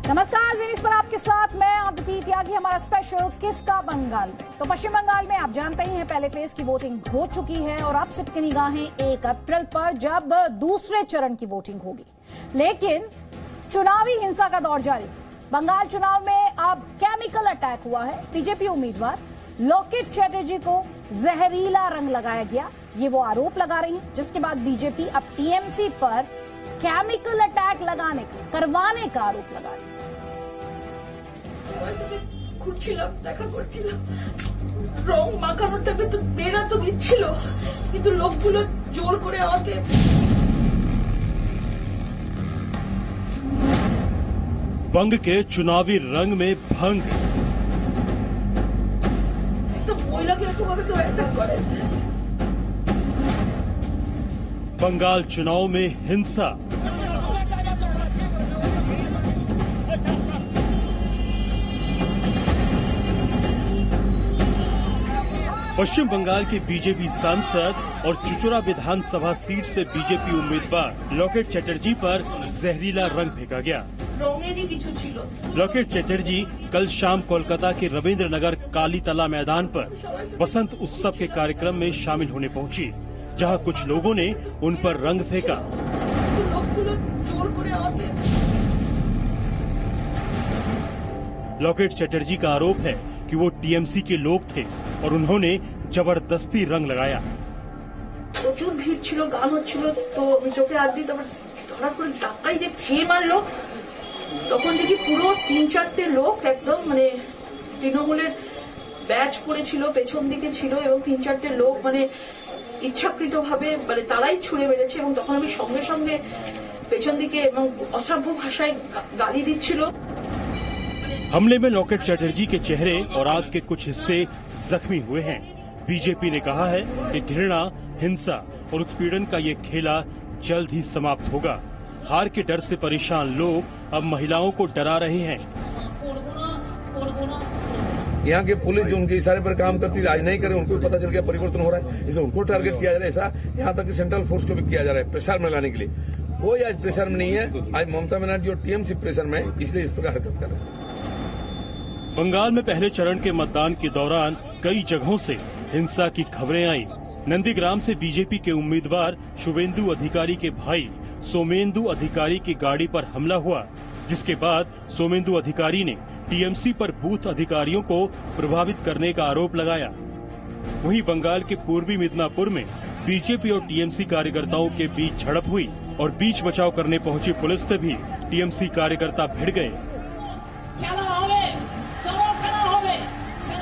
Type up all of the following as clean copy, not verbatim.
नमस्कार, जी न्यूज़ पर आपके साथ मैं अदिति त्यागी। हमारा स्पेशल किसका बंगाल में। तो पश्चिम बंगाल में आप जानते ही हैं पहले फेज की वोटिंग हो चुकी है और अब सबकी निगाहें 1 अप्रैल पर जब दूसरे चरण की वोटिंग होगी। लेकिन चुनावी हिंसा का दौर जारी। बंगाल चुनाव में अब केमिकल अटैक हुआ है। बीजेपी उम्मीदवार लोकेट चैटर्जी को जहरीला रंग लगाया गया, ये वो आरोप लगा रही है, जिसके बाद बीजेपी अब टीएमसी पर केमिकल अटैक करवाने का आरोप लगा रही है। ঘুরছিলাম, দেখা করছিলাম, রং মাখানোটাকে তো মেয়েরা তো দিচ্ছিল, কিন্তু লোকগুলো জোর করে আমাকে बंग के चुनावी रंग में भंग। তো মহিলাকে এরকমভাবে কেউ অ্যাটাক করে। बंगाल चुनाव में हिंसा। पश्चिम बंगाल के बीजेपी सांसद और चुचुरा विधानसभा सीट से बीजेपी उम्मीदवार लोकेट चैटर्जी पर जहरीला रंग फेंका गया। लोकेट चैटर्जी कल शाम कोलकाता के रविंद्र नगर कालीतला मैदान पर बसंत उत्सव के कार्यक्रम में शामिल होने पहुंची, जहां कुछ लोगों ने उन पर रंग फेंका। लोकेट चैटर्जी का आरोप है कि वो टीएमसी के लोग थे और उन्होंने जबरदस्ती रंग लगाया। প্রচুর ভিড় ছিল, গান হচ্ছিল, তো আমি চোখে হাত দিই, তারপর হঠাৎ করে ধাক্কাই যে খেয়ে মারলো। তখন দেখি পুরো 3-4টে লোক একদম মানে তৃণমূলের ব্যাচ পড়েছিল, পেছন দিকে ছিল এবং 3-4টে লোক মানে ইচ্ছাকৃতভাবে মানে তারাই ছুড়ে মেরেছে এবং তখন আমি সঙ্গে সঙ্গে পেছন দিকে এবং অসভ্য ভাষায় গালি দিচ্ছিল। हमले में लोकेट चैटर्जी के चेहरे और आंख के कुछ हिस्से जख्मी हुए हैं। बीजेपी ने कहा है कि घृणा, हिंसा और उत्पीड़न का ये खेला जल्द ही समाप्त होगा। हार के डर से परेशान लोग अब महिलाओं को डरा रहे हैं। यहाँ के पुलिस जो उनके इशारे पर काम करती है, आज नहीं करे, उनको भी पता चल गया परिवर्तन हो रहा है, इसे उनको टारगेट किया जा रहा है। ऐसा यहाँ तक कि सेंट्रल फोर्स को भी किया जा रहा है प्रेशर में लाने के लिए। कोई आज प्रेशर में नहीं है, आज ममता बनर्जी और टीएमसी प्रेशर में, इसलिए इस प्रकार हरकत कर रहे हैं। बंगाल में पहले चरण के मतदान के दौरान कई जगहों से हिंसा की खबरें आई। नंदीग्राम से बीजेपी के उम्मीदवार शुभेंदु अधिकारी के भाई सोमेंदु अधिकारी की गाड़ी पर हमला हुआ, जिसके बाद सोमेंदु अधिकारी ने टीएमसी पर बूथ अधिकारियों को प्रभावित करने का आरोप लगाया। वहीं बंगाल के पूर्वी मिदनापुर में बीजेपी और टीएमसी कार्यकर्ताओं के बीच झड़प हुई और बीच बचाव करने पहुंची पुलिस से भी टीएमसी कार्यकर्ता भिड़ गए।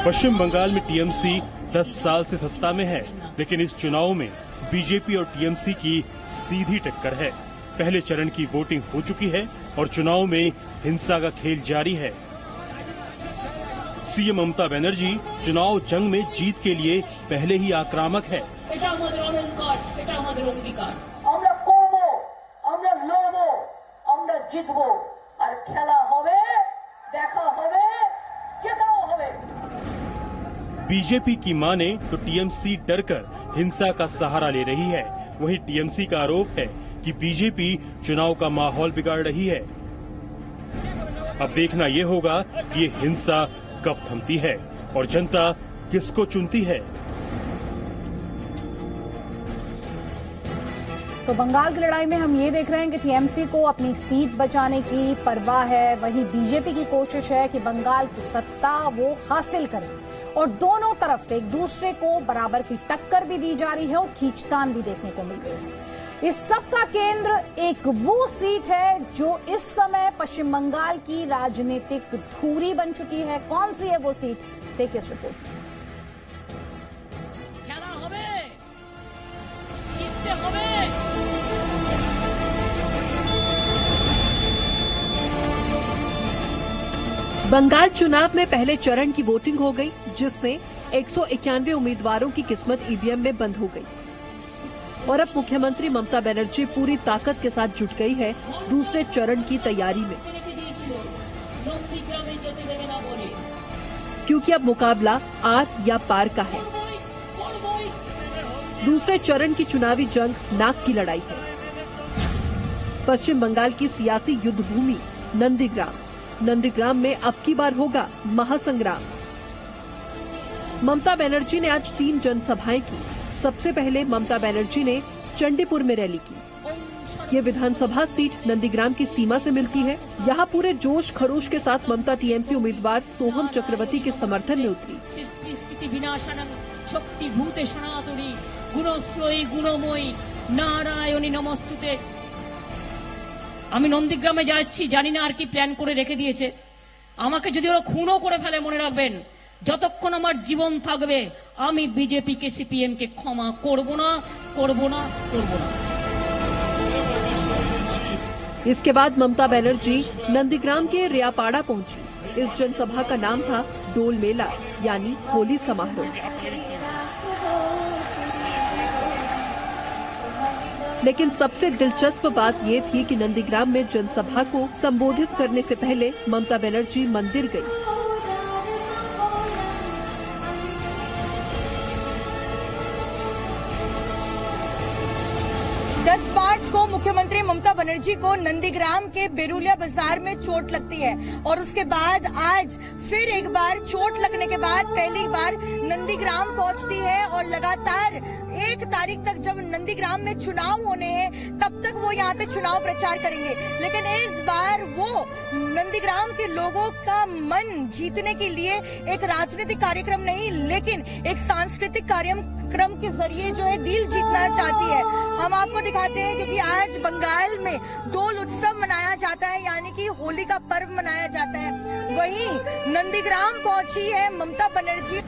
पश्चिम बंगाल में टीएमसी 10 साल से सत्ता में है, लेकिन इस चुनाव में बीजेपी और टीएमसी की सीधी टक्कर है। पहले चरण की वोटिंग हो चुकी है और चुनाव में हिंसा का खेल जारी है। सीएम ममता बनर्जी चुनाव जंग में जीत के लिए पहले ही आक्रामक है। बीजेपी की माने तो टीएमसी डरकर हिंसा का सहारा ले रही है। वहीं टीएमसी का आरोप है कि बीजेपी चुनाव का माहौल बिगाड़ रही है। अब देखना ये होगा कि ये हिंसा कब थमती है और जनता किसको चुनती है। तो बंगाल की लड़ाई में हम ये देख रहे हैं कि टीएमसी को अपनी सीट बचाने की परवाह है, वहीं बीजेपी की कोशिश है कि बंगाल की सत्ता वो हासिल करे और दोनों तरफ से एक दूसरे को बराबर की टक्कर भी दी जा रही है और खींचतान भी देखने को मिल रही है। इस सब का केंद्र एक वो सीट है जो इस समय पश्चिम बंगाल की राजनीतिक धुरी बन चुकी है। कौन सी है वो सीट, देखिए इस रिपोर्ट। बंगाल चुनाव में पहले चरण की वोटिंग हो गई, जिसमें 191 उम्मीदवारों की किस्मत ईवीएम में बंद हो गई और अब मुख्यमंत्री ममता बनर्जी पूरी ताकत के साथ जुट गई है दूसरे चरण की तैयारी में, क्योंकि अब मुकाबला आर या पार का है। दूसरे चरण की चुनावी जंग नाक की लड़ाई है। पश्चिम बंगाल की सियासी युद्ध भूमि नंदीग्राम, नंदीग्राम में अब की बार होगा महासंग्राम। ममता बनर्जी ने आज 3 जनसभाएं की। सबसे पहले ममता बनर्जी ने चंडीपुर में रैली की। ये विधानसभा सीट नंदीग्राम की सीमा से मिलती है। यहाँ पूरे जोश खरोश के साथ ममता टीएमसी उम्मीदवार सोहम चक्रवर्ती के समर्थन में उतरी। सृष्टि स्थिति विनाशानं शक्ति भूते सनातनी गुणश्रयी गुणमयी नारायणी नमस्तुते। আমি নন্দীগ্রামে যাচ্ছি, জানি না আর কি প্ল্যান করে রেখে দিয়েছে। আমাকে যদি ওরা খুনও করে ফেলে মনে রাখবেন, যতক্ষণ আমার জীবন থাকবে আমি বিজেপি কে সিপিএম কে ক্ষমা করব না, করব না, করব না। इसके बाद ममता बनर्जी नंदीग्राम के रियापाड़ा पहुंची। इस जनसभा का नाम था डोल मेला यानी होली समारोह। लेकिन सबसे दिलचस्प बात ये थी कि नंदीग्राम में जनसभा को संबोधित करने से पहले ममता बनर्जी मंदिर गई। 10 मार्च को मुख्यमंत्री ममता बनर्जी को नंदीग्राम के बेरुलिया बाजार में चोट लगती है और उसके बाद आज फिर एक बार चोट लगने के बाद पहली बार नंदीग्राम पहुंचती है और लगातार 1 तारीख तक जब नंदीग्राम में चुनाव होने हैं तब तक वो यहाँ पे चुनाव प्रचार करेंगे। लेकिन इस बार वो नंदीग्राम के लोगों का मन जीतने के लिए एक राजनीतिक कार्यक्रम नहीं लेकिन एक सांस्कृतिक कार्यक्रम के जरिए जो है दिल जीतना चाहती है। हम आपको दिखाते हैं क्योंकि आज बंगाल में डोल उत्सव मनाया जाता है यानी कि होली का पर्व मनाया जाता है। वहीं नंदीग्राम पहुंची है ममता बनर्जी।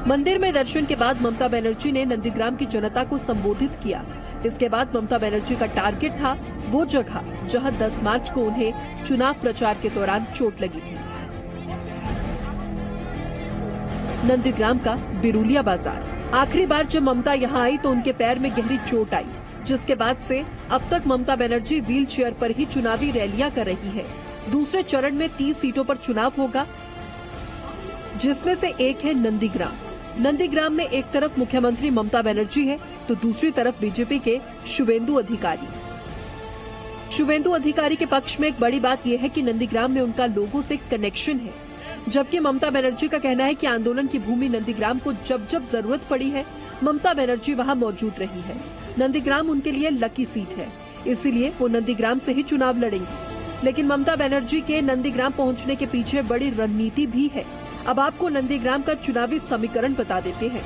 मंदिर में दर्शन के बाद ममता बनर्जी ने नंदीग्राम की जनता को संबोधित किया। इसके बाद ममता बनर्जी का टारगेट था वो जगह जहां 10 मार्च को उन्हें चुनाव प्रचार के दौरान चोट लगी थी, नंदीग्राम का बिरुलिया बाजार। आखिरी बार जब ममता यहां आई तो उनके पैर में गहरी चोट आई, जिसके बाद से अब तक ममता बनर्जी व्हील चेयर पर ही चुनावी रैलियां कर रही है। दूसरे चरण में 30 सीटों पर चुनाव होगा, जिसमें से एक है नंदीग्राम। नंदीग्राम में एक तरफ मुख्यमंत्री ममता बनर्जी है तो दूसरी तरफ बीजेपी के शुवेंदु अधिकारी। शुवेंदु अधिकारी के पक्ष में एक बड़ी बात यह है कि नंदीग्राम में उनका लोगों से कनेक्शन है, जबकि ममता बनर्जी का कहना है कि आंदोलन की भूमि नंदीग्राम को जब जब जरूरत पड़ी है ममता बनर्जी वहां मौजूद रही है। नंदीग्राम उनके लिए लकी सीट है, इसीलिए वो नंदीग्राम से ही चुनाव लड़ेंगे। लेकिन ममता बनर्जी के नंदीग्राम पहुंचने के पीछे बड़ी रणनीति भी है। अब आपको नंदीग्राम का चुनावी समीकरण बता देते हैं।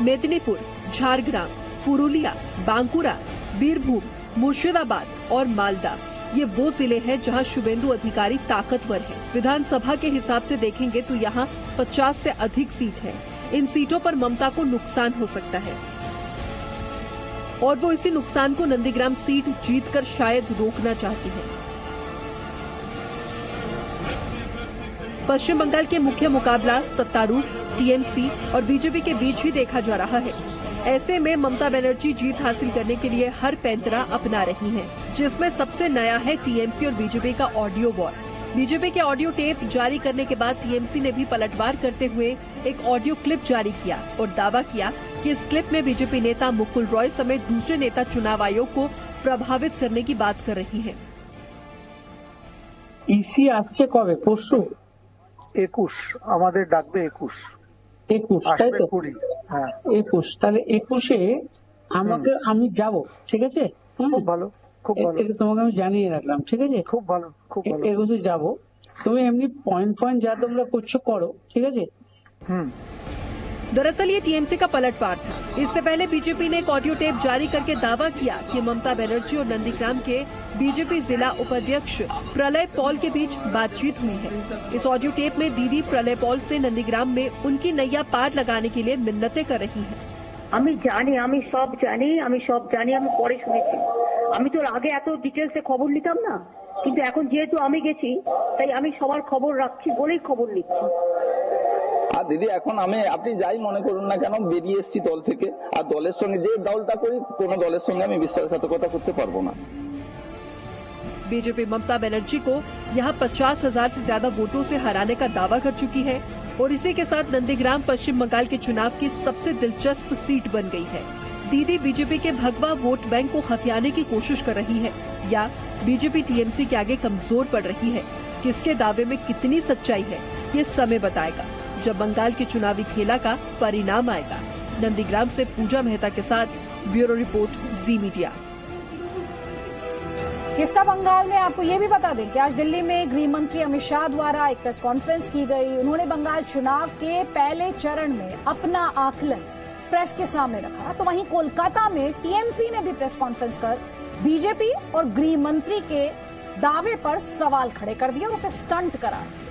मेदिनीपुर, झारग्राम, पुरुलिया, बांकुरा, बीरभूम, मुर्शिदाबाद और मालदा ये वो जिले हैं जहां शुवेंदु अधिकारी ताकतवर है। विधानसभा के हिसाब से देखेंगे तो यहां 50 से अधिक सीट है। इन सीटों पर ममता को नुकसान हो सकता है और वो इसी नुकसान को नंदीग्राम सीट जीतकर शायद रोकना चाहती है। पश्चिम बंगाल के मुख्य मुकाबला सत्तारूढ़ टीएमसी और बीजेपी के बीच ही देखा जा रहा है। ऐसे में ममता बनर्जी जीत हासिल करने के लिए हर पैंतरा अपना रही हैं, जिसमें सबसे नया है टीएमसी और बीजेपी का ऑडियो वॉर। बीजेपी के ऑडियो टेप जारी करने के बाद टीएमसी ने भी पलटवार करते हुए एक ऑडियो क्लिप जारी किया और दावा किया कि इस क्लिप में बीजेपी नेता मुकुल रॉय समेत दूसरे नेता चुनाव आयोग को प्रभावित करने की बात कर रही हैं। ইসি আসছে কবে? পরশু 21 আমাদের ডাকবে 21 তাই তো? 20 হ্যাঁ 21 তাহলে 21-এ আমাকে আমি যাব, ঠিক আছে? খুব ভালো, খুব ভালো, এটা তোমাকে আমি জানিয়ে রাখলাম, ঠিক আছে? খুব ভালো, খুব ভালো। 21-এ যাব। তুমি এমনি পয়েন্ট যা তোমরা করছো করো, ঠিক আছে? दरअसल ये टीएमसी का पलटवार था। इससे पहले बीजेपी ने एक ऑडियो टेप जारी करके दावा किया कि ममता बनर्जी और नंदीग्राम के बीजेपी जिला उपाध्यक्ष प्रलय पॉल के बीच बातचीत हुई है। इस ऑडियो टेप में दीदी प्रलय पॉल से नंदीग्राम में उनकी नैया पार लगाने के लिए मिन्नतें कर रही हैं। আমি জানি, আমি সব জানি, আমি পরে শুনেছি। আমি তো আগে এত ডিটেলসে খবর নিতাম না, কিন্তু এখন যেহেতু আমি গেছি তাই আমি সবার খবর রাখছি বলেই খবর নিচ্ছি। আর দিদি এখন আপনি যাই মনে করুন না কেন বেরিয়ে এসেছি দল থেকে, আর দলের সঙ্গে যে দলটা করি কোনো দলের সঙ্গে আমি বিশ্বাসঘাতকতা করতে পারবো না। बीजेपी ममता बनर्जी को यहाँ 50,000 से ज्यादा वोटों से हराने का दावा कर चुकी है और इसी के साथ नंदीग्राम पश्चिम बंगाल के चुनाव की सबसे दिलचस्प सीट बन गई है। दीदी बीजेपी के भगवा वोट बैंक को हथियाने की कोशिश कर रही है या बीजेपी टीएमसी के आगे कमजोर पड़ रही है? किसके दावे में कितनी सच्चाई है, ये समय बताएगा जब बंगाल के चुनावी खेला का परिणाम आएगा। नंदीग्राम से पूजा मेहता के साथ ब्यूरो रिपोर्ट, जी मीडिया। किसका बंगाल में आपको ये भी बता दें कि आज दिल्ली में गृह मंत्री अमित शाह द्वारा एक प्रेस कॉन्फ्रेंस की गई। उन्होंने बंगाल चुनाव के पहले चरण में अपना आकलन प्रेस के सामने रखा। तो वहीं कोलकाता में टीएमसी ने भी प्रेस कॉन्फ्रेंस कर बीजेपी और गृह मंत्री के दावे पर सवाल खड़े कर दिए और उसे स्टंट करार दिया।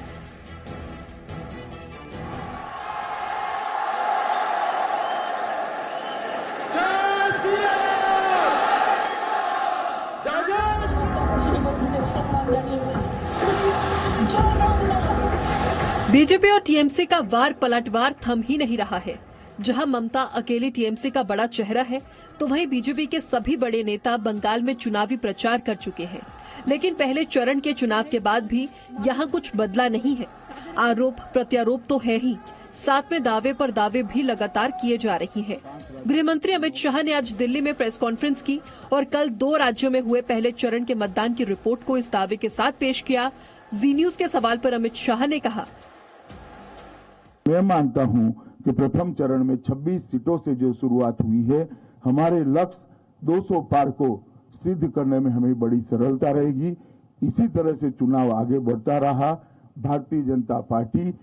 बीजेपी और टीएमसी का वार पलटवार थम ही नहीं रहा है। जहां ममता अकेली टीएमसी का बड़ा चेहरा है, तो वहीं बीजेपी के सभी बड़े नेता बंगाल में चुनावी प्रचार कर चुके हैं। लेकिन पहले चरण के चुनाव के बाद भी यहां कुछ बदला नहीं है। आरोप प्रत्यारोप तो है ही, साथ में दावे पर दावे भी लगातार किए जा रही हैं। गृह मंत्री अमित शाह ने आज दिल्ली में प्रेस कॉन्फ्रेंस की और कल 2 राज्यों में हुए पहले चरण के मतदान की रिपोर्ट को इस दावे के साथ पेश किया। जी न्यूज के सवाल पर अमित शाह ने कहा, मैं मानता हूं कि प्रथम चरण में 26 सीटों से जो शुरुआत हुई है, हमारे लक्ष्य 200 पार को सिद्ध करने में हमें बड़ी सरलता रहेगी। इसी तरह से चुनाव आगे बढ़ता रहा, भारतीय जनता पार्टी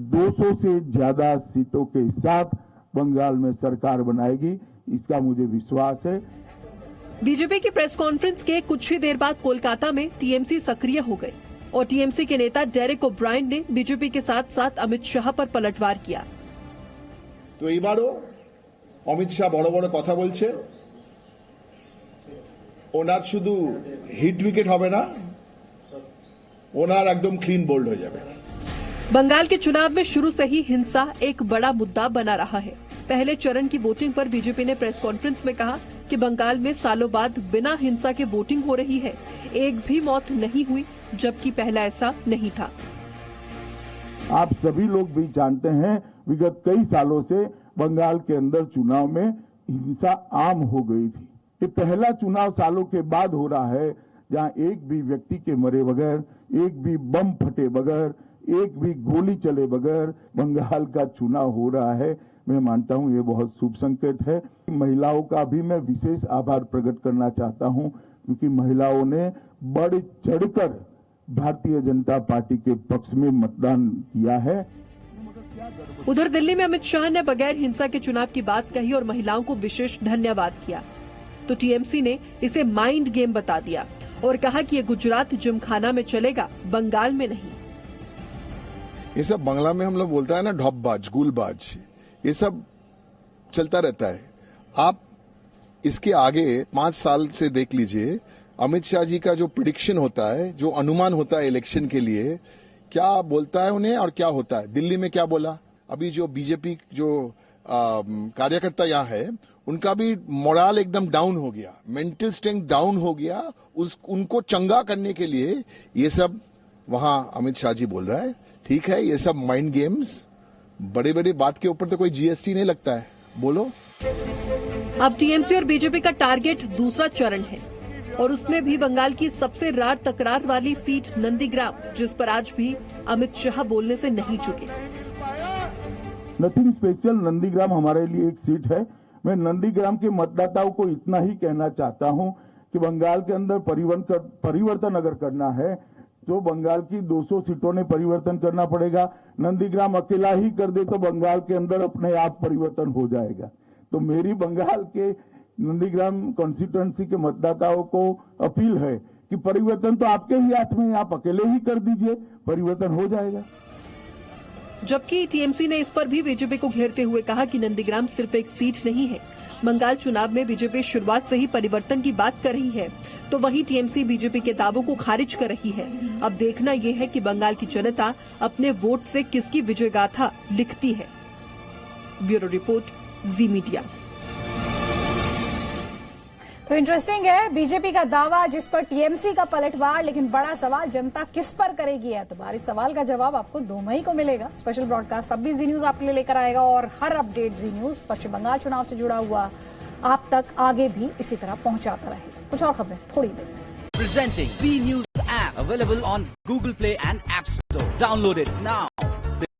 200 से ज्यादा सीटों के साथ बंगाल में सरकार बनाएगी, इसका मुझे विश्वास है। बीजेपी की प्रेस कॉन्फ्रेंस के कुछ ही देर बाद कोलकाता में टीएमसी सक्रिय हो गई और टीएमसी के नेता डेरेक ओब्रायन ने बीजेपी के साथ साथ अमित शाह पर पलटवार किया। तो এবারও অমিত শাহ বড় বড় কথা বলছে, ওনার শুধু হিট উইকেট হবে না, ওনার একদম ক্লিন बोल्ड हो যাবে। बंगाल के चुनाव में शुरू से ही हिंसा एक बड़ा मुद्दा बना रहा है। पहले चरण की वोटिंग पर बीजेपी ने प्रेस कॉन्फ्रेंस में कहा कि बंगाल में सालों बाद बिना हिंसा के वोटिंग हो रही है, एक भी मौत नहीं हुई, जबकि पहला ऐसा नहीं था। आप सभी लोग भी जानते हैं, विगत कई सालों से बंगाल के अंदर चुनाव में हिंसा आम हो गई थी। ये पहला चुनाव सालों के बाद हो रहा है जहां एक भी व्यक्ति के मरे बगैर, एक भी बम फटे बगैर, एक भी गोली चले बगैर बंगाल का चुनाव हो रहा है। मैं मानता हूं ये बहुत शुभ संकेत है। महिलाओं का भी मैं विशेष आभार प्रकट करना चाहता हूं, क्योंकि महिलाओं ने बढ़ चढ़कर भारतीय जनता पार्टी के पक्ष में मतदान किया है। उधर दिल्ली में अमित शाह ने बगैर हिंसा के चुनाव की बात कही और महिलाओं को विशेष धन्यवाद किया। तो टीएमसी ने इसे माइंड गेम बता दिया और कहा कि ये गुजरात जिमखाना में चलेगा, बंगाल में नहीं। ये सब बांग्ला में हम लोग बोलता है ना, ढोपबाज, गुलबाज, ये सब चलता रहता है। आप इसके आगे 5 साल से देख लीजिए, अमित शाह जी का जो प्रिडिक्शन होता है, जो अनुमान होता है इलेक्शन के लिए, क्या बोलता है उन्हें और क्या होता है। दिल्ली में क्या बोला, अभी जो बीजेपी जो कार्यकर्ता यहाँ है, उनका भी मोराल एकदम डाउन हो गया, मेंटल स्ट्रेंथ डाउन हो गया। उनको चंगा करने के लिए ये सब वहां अमित शाह जी बोल रहा है। ठीक है, ये सब माइंड गेम्स, बड़े बड़े बात के ऊपर तो कोई जीएसटी नहीं लगता है, बोलो। अब टीएमसी और बीजेपी का टारगेट दूसरा चरण है और उसमें भी बंगाल की सबसे रार तकरार वाली सीट नंदीग्राम, जिस पर आज भी अमित शाह बोलने से नहीं चुके। नथिंग स्पेशल, नंदीग्राम हमारे लिए एक सीट है। मैं नंदीग्राम के मतदाताओं को इतना ही कहना चाहता हूं कि बंगाल के अंदर परिवर्तन अगर करना है तो बंगाल की 200 सीटों ने परिवर्तन करना पड़ेगा। नंदीग्राम अकेला ही कर दे तो बंगाल के अंदर अपने आप परिवर्तन हो जाएगा। तो मेरी बंगाल के नंदीग्राम कॉन्स्टिट्यूएंसी के मतदाताओं को अपील है कि परिवर्तन तो आपके ही हाथ में, आप अकेले ही कर दीजिए, परिवर्तन हो जाएगा। जबकि टीएमसी ने इस पर भी बीजेपी को घेरते हुए कहा कि नंदीग्राम सिर्फ एक सीट नहीं है। बंगाल चुनाव में बीजेपी शुरुआत से ही परिवर्तन की बात कर रही है, तो वहीं टीएमसी बीजेपी के दावों को खारिज कर रही है। अब देखना यह है कि बंगाल की जनता अपने वोट से किसकी विजय गाथा लिखती है। ब्यूरो रिपोर्ट, जी मीडिया। तो इंटरेस्टिंग है, बीजेपी का दावा जिस पर टीएमसी का पलटवार, लेकिन बड़ा सवाल जनता किस पर करेगी है। तो इस सवाल का जवाब आपको 2 मई को मिलेगा। स्पेशल ब्रॉडकास्ट तब भी जी न्यूज आपके लिए लेकर आएगा और हर अपडेट जी न्यूज पश्चिम बंगाल चुनाव से जुड़ा हुआ, आप तक आगे भी इसी तरह पहुंचाता रहे। कुछ और खबरें थोड़ी देर में। Presenting V News app available on Google Play and App Store. Download it now.